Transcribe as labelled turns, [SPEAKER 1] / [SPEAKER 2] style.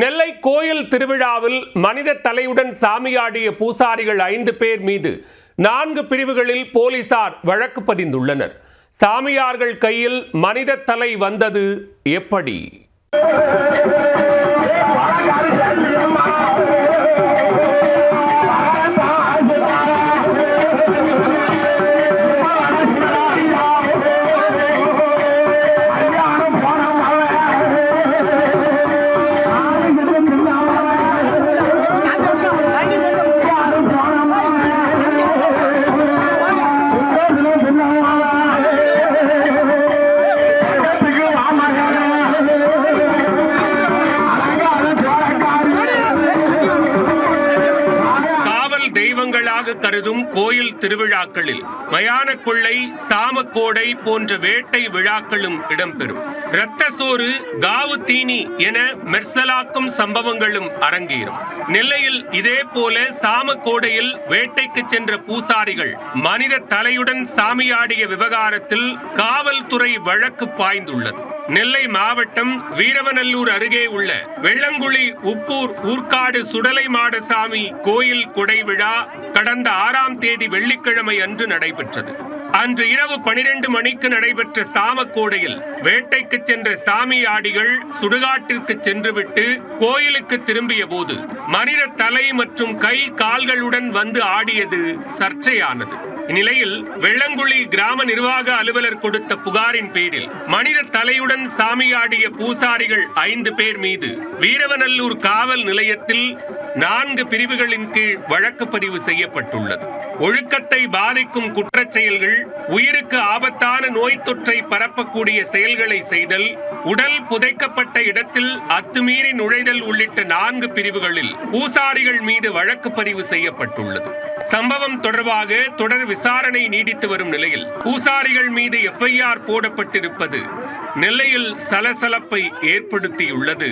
[SPEAKER 1] நெல்லை கோயில் திருவிழாவில் மனித தலையுடன் சாமியாடிய பூசாரிகள் 5 பேர் மீது 4 பிரிவுகளில் போலீசார் வழக்கு பதிந்துள்ளனர். சாமியார்கள் கையில் மனித தலை வந்தது எப்படி? தெய்வங்களாக கருதும் கோயில் திருவிழாக்களில் மயான கொள்ளை, சாமக்கோடை போன்ற வேட்டை விழாக்களும் இடம்பெறும். இரத்த சோறு, காவு தீனி என மெர்சலாக்கும் சம்பவங்களும் அரங்கேறும். நெல்லையில் இதே போல சாமக்கோடையில் வேட்டைக்கு சென்ற பூசாரிகள் மனித தலையுடன் சாமியாடிய விவகாரத்தில் காவல்துறை வழக்கு பாய்ந்துள்ளது. நெல்லை மாவட்டம் வீரவநல்லூர் அருகே உள்ள வெள்ளங்குழி உப்பூர் ஊர்காடு சுடலை மாடசாமி கோயில் கொடை விழா கடந்த 6ஆம் தேதி வெள்ளிக்கிழமை அன்று நடைபெற்றது. அன்று இரவு 12 மணிக்கு நடைபெற்ற சாமக்கோடையில் வேட்டைக்கு சென்ற சாமியாடிகள் சுடுகாட்டிற்கு சென்றுவிட்டு கோயிலுக்கு திரும்பிய போது மனித தலை மற்றும் கை கால்களுடன் வந்து ஆடியது சர்ச்சையானது. இந்நிலையில் வெள்ளங்குழி கிராம நிர்வாக அலுவலர் கொடுத்த புகாரின் பேரில் மனித தலையுடன் சாமியாடிய பூசாரிகள் 5 பேர் மீது வீரவநல்லூர் காவல் நிலையத்தில் 4 பிரிவுகளின் கீழ் வழக்கு பதிவு செய்யப்பட்டுள்ளது. ஒழுக்கத்தை பாதிக்கும் குற்றச் செயல்கள், உயிருக்கு ஆபத்தான நோய் தொற்றை பரப்பக்கூடிய செயல்களை செய்தல், உடல் புதைக்கப்பட்ட இடத்தில் அத்துமீறி நுழைதல் உள்ளிட்ட 4 பிரிவுகளில் பூசாரிகள் மீது வழக்கு பதிவு செய்யப்பட்டுள்ளது. சம்பவம் தொடர்பாக தொடர் விசாரணை நீடித்து வரும் நிலையில் பூசாரிகள் மீது FIR போடப்பட்டிருப்பது நெல்லையில் சலசலப்பை ஏற்படுத்தியுள்ளது.